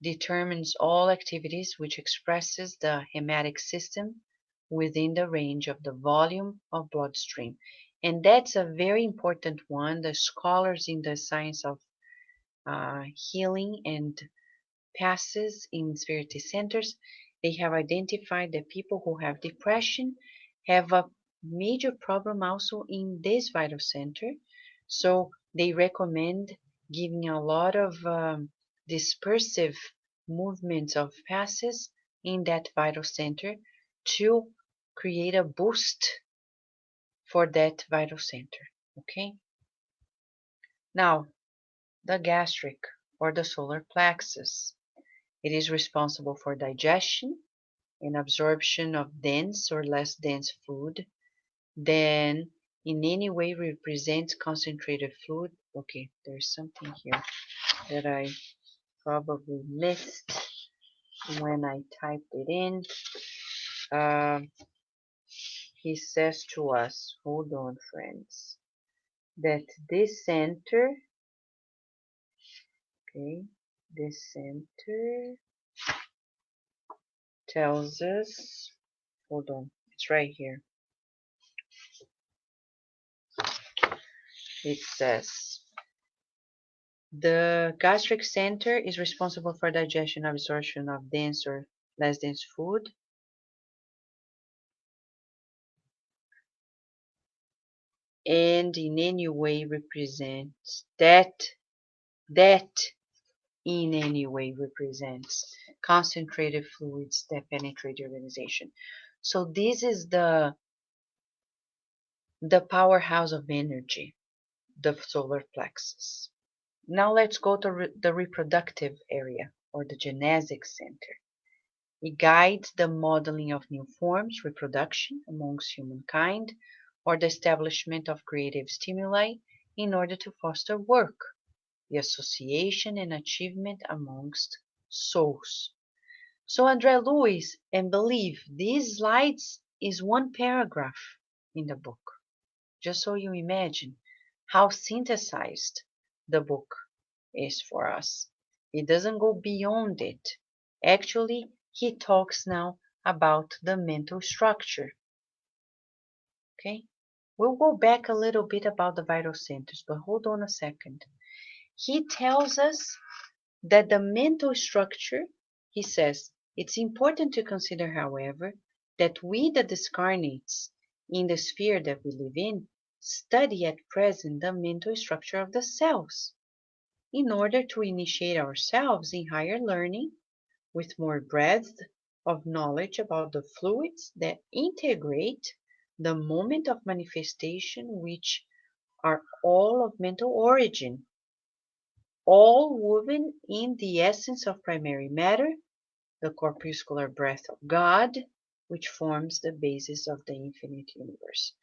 determines all activities which expresses the hepatic system within the range of the volume of bloodstream. And that's a very important one. The scholars in the science of healing and passes in spiritual centers, they have identified that people who have depression have a major problem also in this vital center. So they recommend giving a lot of dispersive movements of passes in that vital center to create a boost for that vital center. Okay. Now, the gastric or the solar plexus. It is responsible for digestion and absorption of dense or less dense food, then in any way represents concentrated fluid. Okay, there's something here that I probably missed when I typed it in. Uh, he says to us, hold on friends, that this center, okay, this center tells us, hold on, it's right here. It says, the gastric center is responsible for digestion and absorption of dense or less dense food. And in any way represents that in any way represents concentrated fluids that penetrate the organization. So this is the powerhouse of energy, the solar plexus. Now let's go to the reproductive area or the genetic center. It guides the modeling of new forms, reproduction amongst humankind, or the establishment of creative stimuli in order to foster work, the association and achievement amongst souls. So André Luiz, and believe these slides is one paragraph in the book, just so you imagine how synthesized the book is for us. It doesn't go beyond it. Actually, he talks now about the mental structure. Okay? We'll go back a little bit about the vital centers, but hold on a second. He tells us that the mental structure, he says, it's important to consider, however, that we, the discarnates, in the sphere that we live in, study at present the mental structure of the cells in order to initiate ourselves in higher learning with more breadth of knowledge about the fluids that integrate the moment of manifestation, which are all of mental origin, all woven in the essence of primary matter, the corpuscular breath of God, which forms the basis of the infinite universe.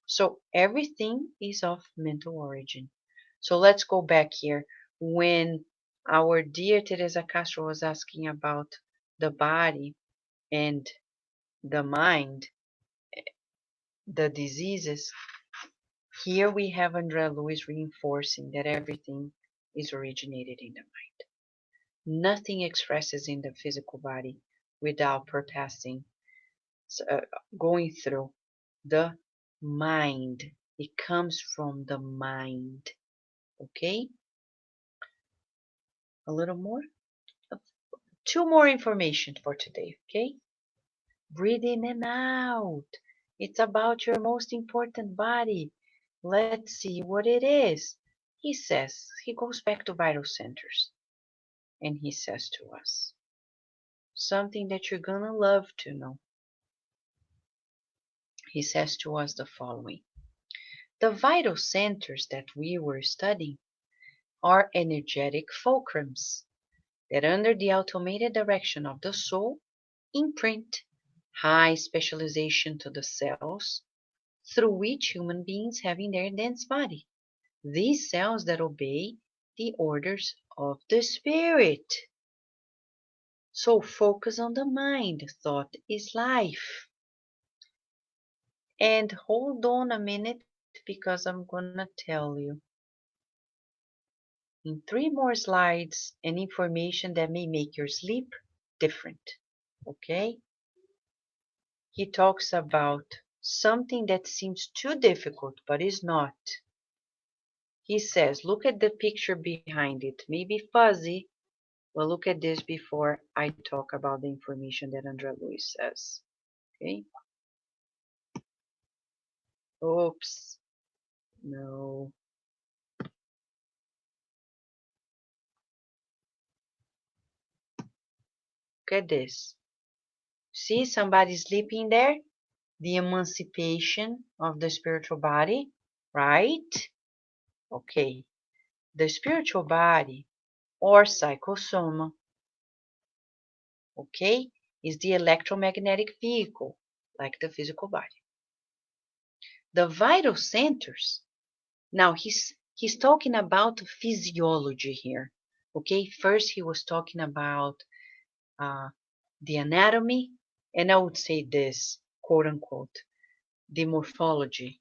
So everything is of mental origin. So let's go back here. When our dear Teresa Castro was asking about the body and the mind, the diseases, here we have Andrea Luiz reinforcing that everything is originated in the mind. Nothing expresses in the physical body without perpassing, going through the mind. It comes from the mind. Okay? A little more? Two more information for today. Okay? Breathe in and out. It's about your most important body. Let's see what it is. he goes back to vital centers and he says to us something that you're gonna love to know. He says to us the following. The vital centers that we were studying are energetic fulcrums that, under the automated direction of the soul, imprint high specialization to the cells through which human beings have in their dense body. These cells that obey the orders of the spirit. So focus on the mind. Thought is life. And hold on a minute because I'm gonna tell you in 3 more slides an information that may make your sleep different. Okay? He talks about something that seems too difficult but is not. He says, look at the picture behind it. Maybe fuzzy, but look at this before I talk about the information that Andrea Luiz says. Okay? Oops. No. Look at this. See somebody sleeping there? The emancipation of the spiritual body, right? Okay. The spiritual body or psychosoma, okay, is the electromagnetic vehicle, like the physical body. The vital centers, now he's talking about physiology here, okay? First he was talking about the anatomy, and I would say this, quote unquote, the morphology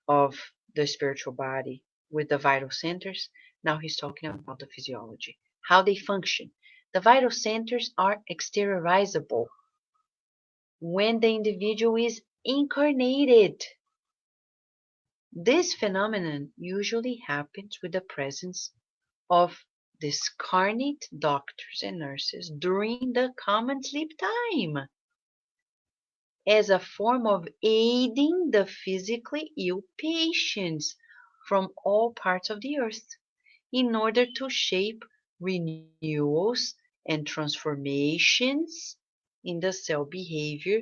of the spiritual body with the vital centers. Now he's talking about the physiology, how they function. The vital centers are exteriorizable when the individual is incarnated. This phenomenon usually happens with the presence of discarnate doctors and nurses during the common sleep time as a form of aiding the physically ill patients from all parts of the earth in order to shape renewals and transformations in the cell behavior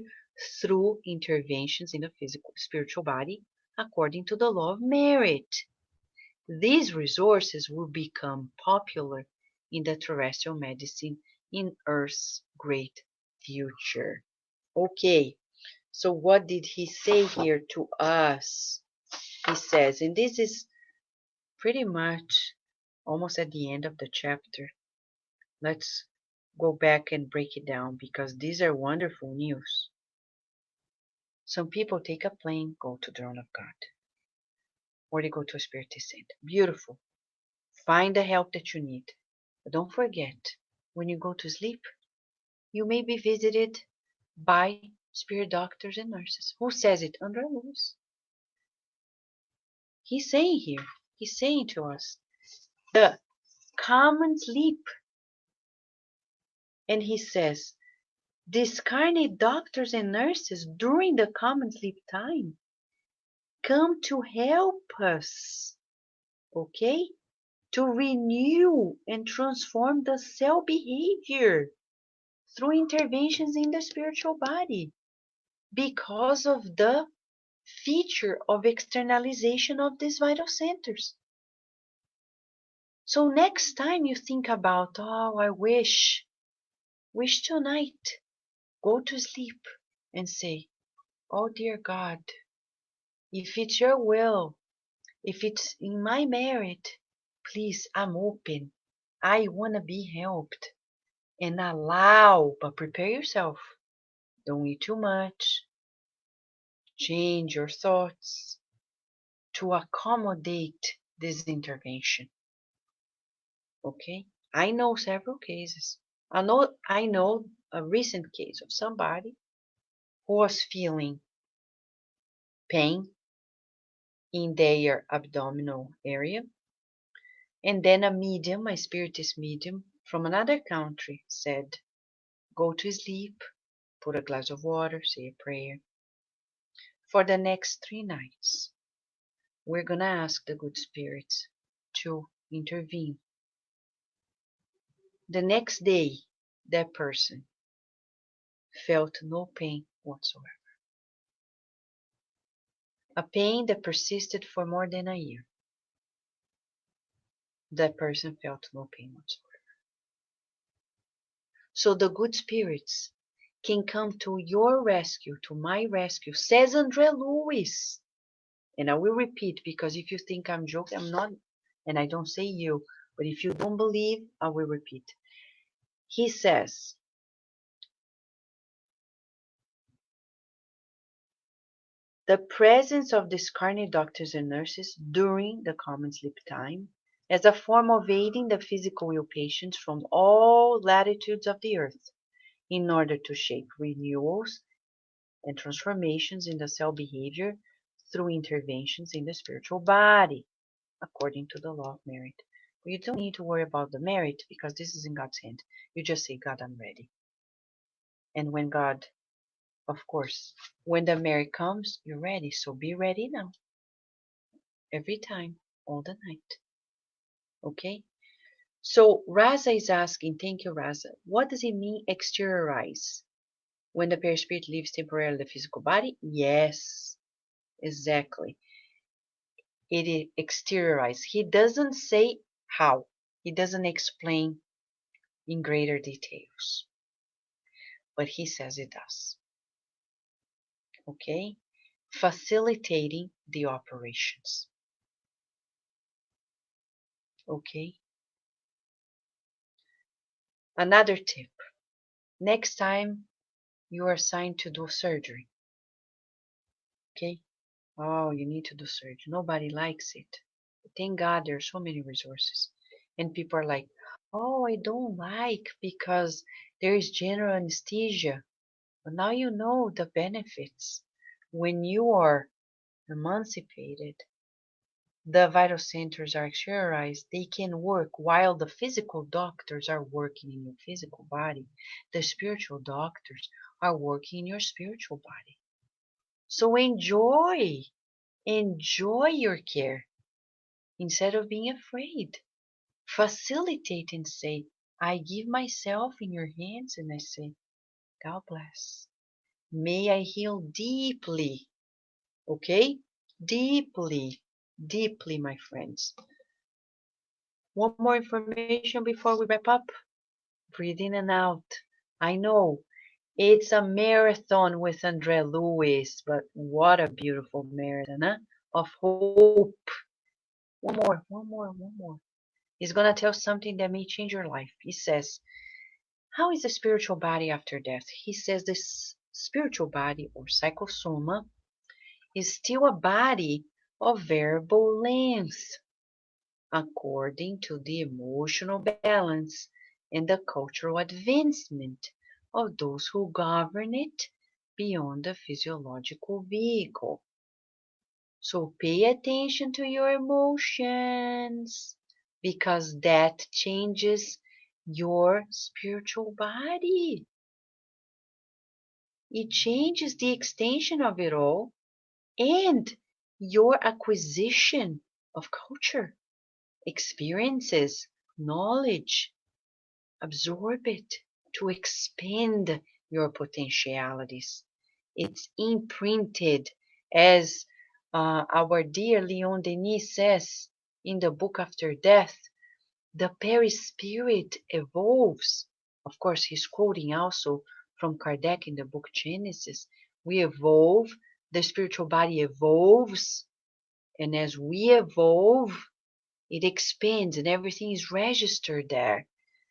through interventions in the physical spiritual body according to the law of merit. These resources will become popular in the terrestrial medicine in Earth's great future. Okay, so what did he say here to us? He says, and this is pretty much almost at the end of the chapter. Let's go back and break it down because these are wonderful news. Some people take a plane, go to the throne of God, or they go to a spiritist center. Beautiful. Find the help that you need. But don't forget, when you go to sleep, you may be visited by spirit doctors and nurses. Who says it? Andrea Luiz. He's saying here, he's saying to us, the common sleep. And he says, discarnate doctors and nurses during the common sleep time come to help us, okay? To renew and transform the cell behavior through interventions in the spiritual body because of the feature of externalization of these vital centers. So next time you think about, oh, I wish tonight, go to sleep and say, oh dear God, if it's your will, if it's in my merit, please, I'm open. I want to be helped. And allow, but prepare yourself. Don't eat too much. Change your thoughts to accommodate this intervention. Okay? I know several cases. I know a recent case of somebody who was feeling pain in their abdominal area. And then a spiritist medium from another country said, go to sleep, put a glass of water, say a prayer. For the next 3 nights, we're going to ask the good spirits to intervene. The next day, that person felt no pain whatsoever. A pain that persisted for more than a year. That person felt no pain whatsoever. So the good spirits can come to your rescue, to my rescue, says Andre Luiz. And I will repeat, because if you think I'm joking, I'm not, and I don't say you, but if you don't believe, I will repeat. He says, the presence of these carnal doctors and nurses during the common sleep time as a form of aiding the physical ill patients from all latitudes of the earth in order to shape renewals and transformations in the cell behavior through interventions in the spiritual body, according to the law of merit. But you don't need to worry about the merit because this is in God's hand. You just say, God, I'm ready. And when God, of course, when the merit comes, you're ready. So be ready now. Every time, all the night. Okay? So Raza is asking, thank you, Raza. What does it mean exteriorize? When the perispirit leaves temporarily the physical body? Yes, exactly. It is exteriorize. He doesn't say how. He doesn't explain in greater details. But he says it does. Okay? Facilitating the operations. Okay? Another tip. Next time you are assigned to do surgery. Okay? Oh, you need to do surgery. Nobody likes it. Thank God there are so many resources. And people are like, oh, I don't like because there is general anesthesia. But now you know the benefits. When you are emancipated, the vital centers are exteriorized. They can work while the physical doctors are working in your physical body. The spiritual doctors are working in your spiritual body. So enjoy your care instead of being afraid. Facilitate and say, I give myself in your hands and I say, God bless. May I heal deeply. Okay? Deeply, deeply, my friends. One more information before we wrap up. Breathe in and out. I know it's a marathon with Andre Luiz, but what a beautiful marathon, huh? Of hope. One more. He's going to tell something that may change your life. He says, how is the spiritual body after death? He says this spiritual body or psychosoma is still a body of variable length according to the emotional balance and the cultural advancement of those who govern it beyond the physiological vehicle. So pay attention to your emotions because that changes your spiritual body. It changes the extension of it all and your acquisition of culture, experiences, knowledge. Absorb it to expand your potentialities. It's imprinted, as our dear Leon Denis says in the book After Death, the perispirit evolves. Of course, he's quoting also from Kardec in the book Genesis. We evolve, the spiritual body evolves, and as we evolve, it expands and everything is registered there.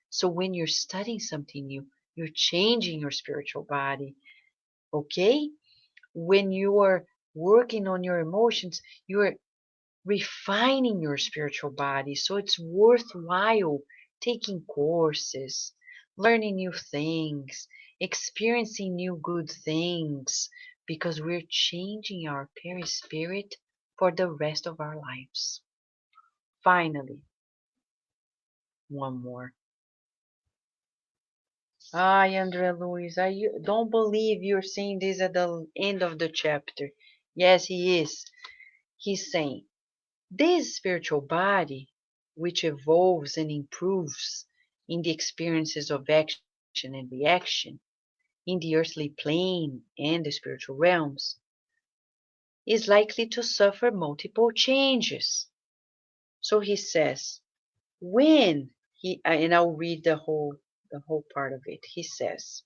So when you're studying something new, you're changing your spiritual body. Okay? When you are working on your emotions, you're refining your spiritual body. So it's worthwhile taking courses, learning new things, experiencing new good things, because we're changing our perispirit for the rest of our lives. Finally, one more. Ay, Andrea Luiz, don't believe you're saying this at the end of the chapter. Yes, he is. He's saying, this spiritual body which evolves and improves in the experiences of action and reaction in the earthly plane and the spiritual realms, is likely to suffer multiple changes. So he says, when he, and I'll read the whole part of it. He says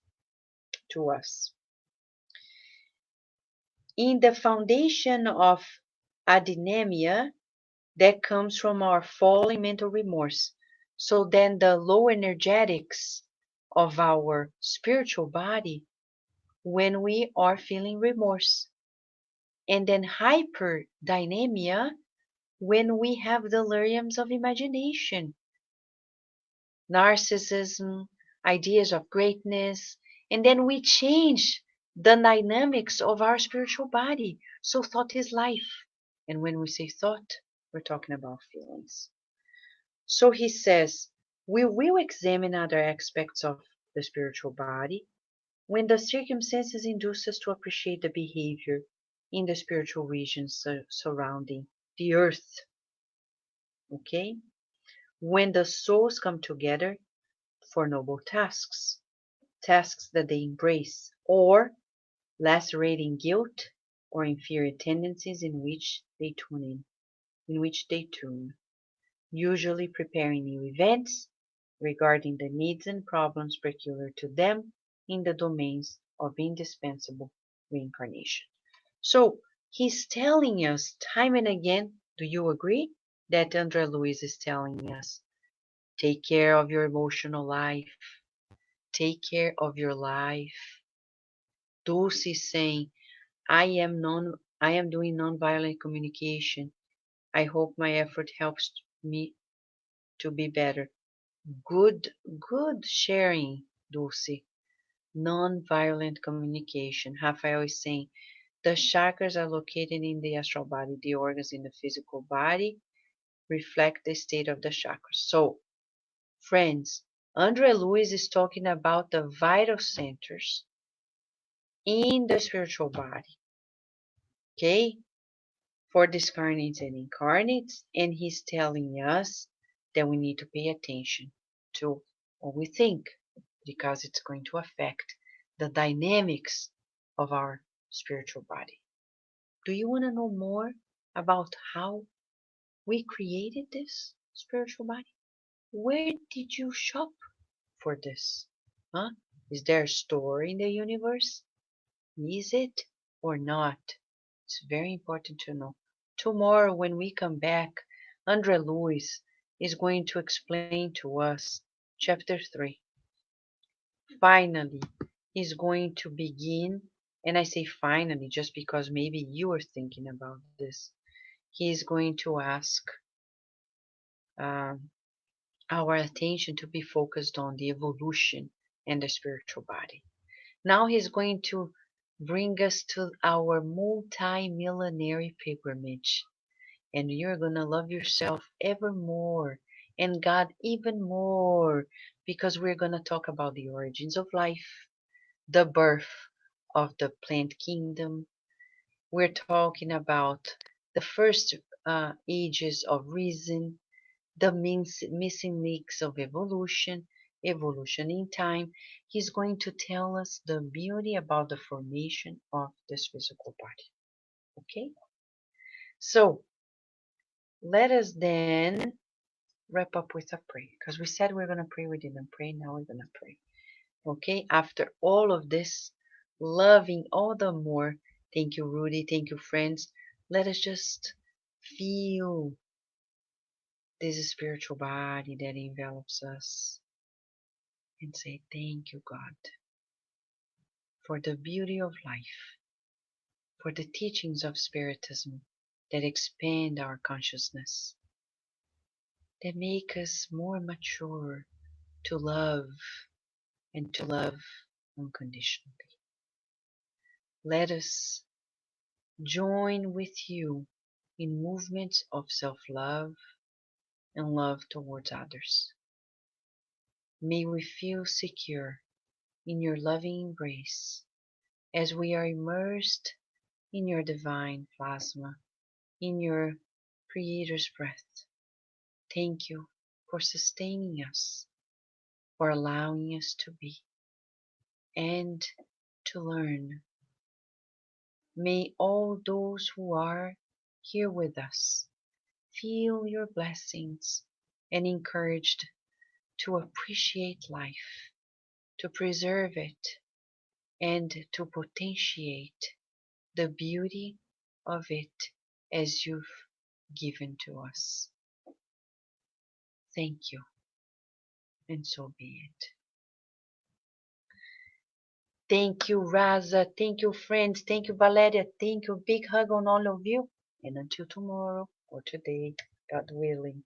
to us, in the foundation of adenemia that comes from our falling mental remorse. So then the low energetics of our spiritual body when we are feeling remorse. And then hyperdynamia when we have deliriums of imagination, narcissism, ideas of greatness, and then we change the dynamics of our spiritual body. So thought is life. And when we say thought, we're talking about feelings. So he says, we will examine other aspects of the spiritual body when the circumstances induce us to appreciate the behavior in the spiritual regions surrounding the earth. Okay? When the souls come together for noble tasks, tasks that they embrace, or lacerating guilt or inferior tendencies in which they tune, usually preparing new events regarding the needs and problems peculiar to them in the domains of indispensable reincarnation. So he's telling us time and again, do you agree? That Andre Luiz is telling us, take care of your emotional life, take care of your life. Dulce is saying, I am doing nonviolent communication. I hope my effort helps me to be better. Good sharing, Dulce. Non-violent communication. Rafael is saying the chakras are located in the astral body. The organs in the physical body reflect the state of the chakras. So, friends, Andre Luiz is talking about the vital centers in the spiritual body. Okay? For discarnates and incarnates, and he's telling us that we need to pay attention to what we think because it's going to affect the dynamics of our spiritual body. Do you want to know more about how we created this spiritual body? Where did you shop for this? Huh? Is there a store in the universe? Is it or not? It's very important to know. Tomorrow, when we come back, Andre Luiz is going to explain to us chapter 3. Finally, he's going to begin, and I say finally just because maybe you are thinking about this. He's going to ask our attention to be focused on the evolution and the spiritual body. Now he's going to bring us to our multi-millenary pilgrimage. And you're going to love yourself ever more and God even more because we're going to talk about the origins of life, the birth of the plant kingdom. We're talking about the first ages of reason, the missing links of evolution, evolution in time. He's going to tell us the beauty about the formation of this physical body. Okay? So, let us then wrap up with a prayer because we said we're going to pray. We didn't pray. Now we're going to pray. Okay? After all of this, loving all the more. Thank you, Rudy. Thank you, friends. Let us just feel this spiritual body that envelops us and say, thank you, God, for the beauty of life, for the teachings of Spiritism that expand our consciousness, that make us more mature to love and to love unconditionally. Let us join with you in movements of self-love and love towards others. May we feel secure in your loving embrace as we are immersed in your divine plasma, in your Creator's breath, Thank you for sustaining us, for allowing us to be and to learn. May all those who are here with us feel your blessings and encouraged to appreciate life, to preserve it, and to potentiate the beauty of it as you've given to us. Thank you, and so be it. Thank you, Raza. Thank you, friends. Thank you, Valeria. Thank you. Big hug on all of you. And until tomorrow or today, God willing.